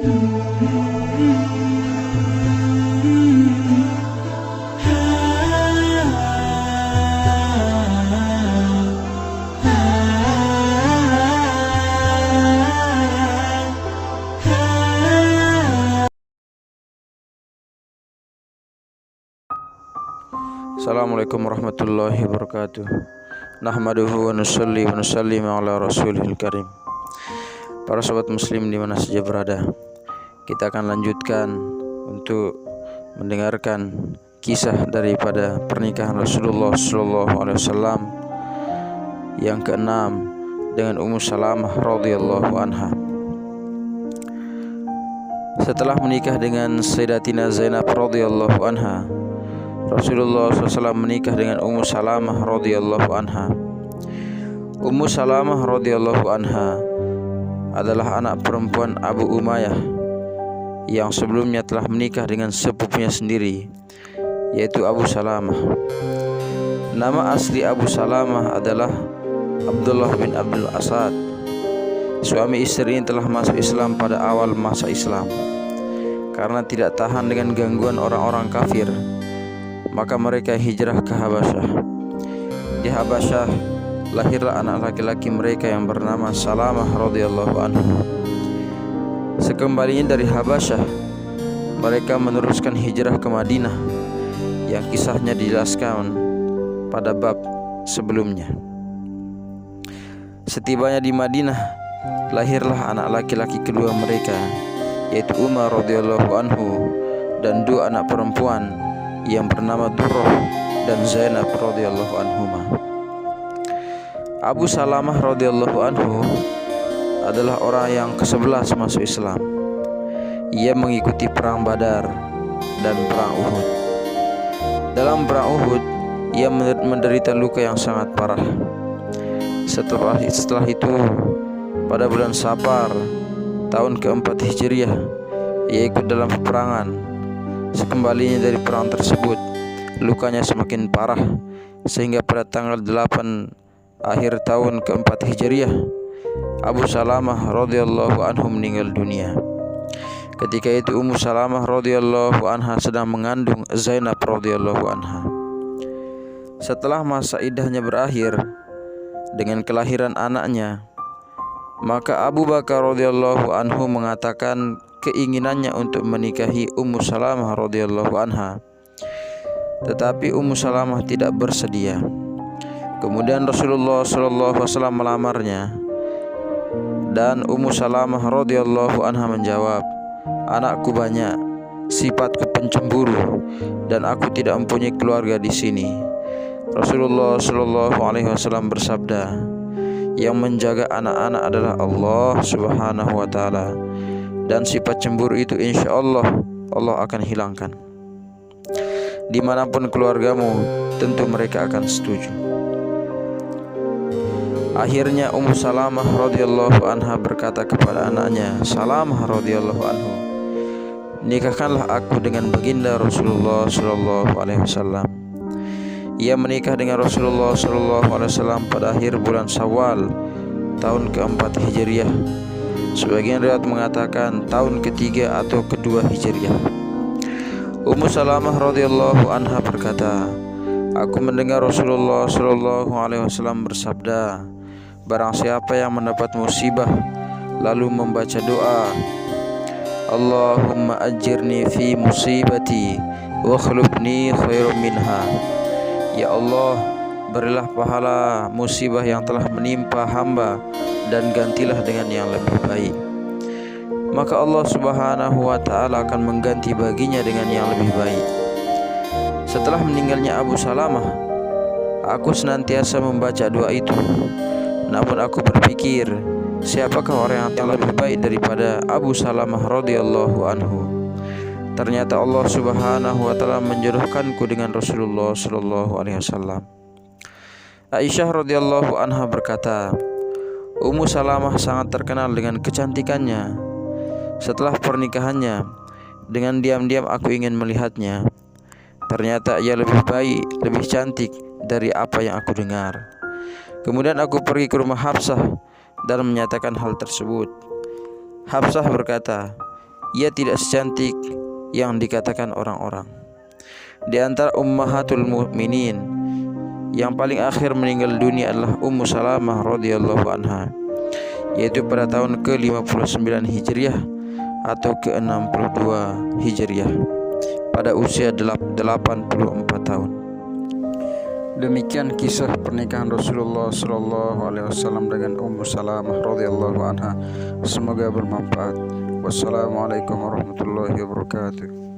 Assalamualaikum warahmatullahi wabarakatuh. Nahmaduhu wa nusalli wa nusallim ala rasulihil karim. Para sobat muslim di mana saja berada, kita akan lanjutkan untuk mendengarkan kisah daripada pernikahan Rasulullah SAW yang keenam dengan Ummu Salamah radhiyallahu anha. Setelah menikah dengan Sayyidatina Zainab radhiyallahu anha, Rasulullah SAW menikah dengan Ummu Salamah radhiyallahu anha. Ummu Salamah radhiyallahu anha adalah anak perempuan Abu Umayyah yang sebelumnya telah menikah dengan sepupunya sendiri, yaitu Abu Salamah. Nama asli Abu Salamah adalah Abdullah bin Abdul Asad. Suami istri ini telah masuk Islam pada awal masa Islam. Karena tidak tahan dengan gangguan orang-orang kafir, maka mereka hijrah ke Habasyah. Di Habasyah lahirlah anak laki-laki mereka yang bernama Salamah radhiyallahu anhu. Sekembalinya dari Habasyah, mereka meneruskan hijrah ke Madinah yang kisahnya dijelaskan pada bab sebelumnya. Setibanya di Madinah, lahirlah anak laki-laki kedua mereka, yaitu Umar radhiyallahu anhu dan dua anak perempuan yang bernama Durrah dan Zainab radhiyallahu anhuma. Abu Salamah radhiyallahu anhu adalah orang yang ke-11 masuk Islam. Ia mengikuti perang Badar dan perang Uhud. Dalam perang Uhud, ia menderita luka yang sangat parah. Setelah itu, pada bulan Safar tahun ke-4 Hijriah, ia ikut dalam peperangan. Sekembalinya dari perang tersebut, lukanya semakin parah sehingga pada tanggal 8 akhir tahun ke-4 Hijriah, Abu Salamah radhiyallahu anhu meninggal dunia. Ketika itu Ummu Salamah radhiyallahu anha sedang mengandung Zainab radhiyallahu anha. Setelah masa iddahnya berakhir dengan kelahiran anaknya, maka Abu Bakar radhiyallahu anhu mengatakan keinginannya untuk menikahi Ummu Salamah radhiyallahu anha, tetapi Ummu Salamah tidak bersedia. Kemudian Rasulullah SAW melamarnya, dan Ummu Salamah radhiyallahu anha menjawab, "Anakku banyak, sifatku pencemburu, dan aku tidak mempunyai keluarga di sini." Rasulullah SAW bersabda, "Yang menjaga anak-anak adalah Allah Subhanahu wa Ta'ala, dan sifat cemburu itu insya Allah akan hilangkan. Dimanapun keluargamu, tentu mereka akan setuju." Akhirnya Ummu Salamah radhiyallahu anha berkata kepada anaknya Salamah radhiyallahu anhu, "Nikahkanlah aku dengan baginda Rasulullah SAW." Ia menikah dengan Rasulullah SAW pada akhir bulan Syawal tahun ke-4 Hijriah. Sebagian riwayat mengatakan tahun ketiga atau kedua Hijriah. Ummu Salamah radhiyallahu anha berkata, "Aku mendengar Rasulullah SAW bersabda, barang siapa yang mendapat musibah lalu membaca doa, Allahumma ajirni fi musibati wa khlufni khairum minha. Ya Allah, berilah pahala musibah yang telah menimpa hamba dan gantilah dengan yang lebih baik. Maka Allah Subhanahu wa Ta'ala akan mengganti baginya dengan yang lebih baik." Setelah meninggalnya Abu Salamah, aku senantiasa membaca doa itu. Namun aku berpikir, siapakah orang yang lebih baik daripada Abu Salamah radhiyallahu anhu? Ternyata Allah Subhanahu wa Ta'ala menjodohkanku dengan Rasulullah SAW. Aisyah radhiyallahu anha berkata, Ummu Salamah sangat terkenal dengan kecantikannya. Setelah pernikahannya, dengan diam-diam aku ingin melihatnya. Ternyata ia lebih baik, lebih cantik dari apa yang aku dengar. Kemudian aku pergi ke rumah Hafsah dan menyatakan hal tersebut. Hafsah berkata, ia tidak secantik yang dikatakan orang-orang. Di antara ummahatul mukminin yang paling akhir meninggal dunia adalah Ummu Salamah radhiyallahu anha, yaitu pada tahun ke-59 Hijriah atau ke-62 Hijriah pada usia 84 tahun. Demikian kisah pernikahan Rasulullah SAW dengan Ummu Salamah radhiyallahu anha. Semoga bermanfaat. Wassalamualaikum warahmatullahi wabarakatuh.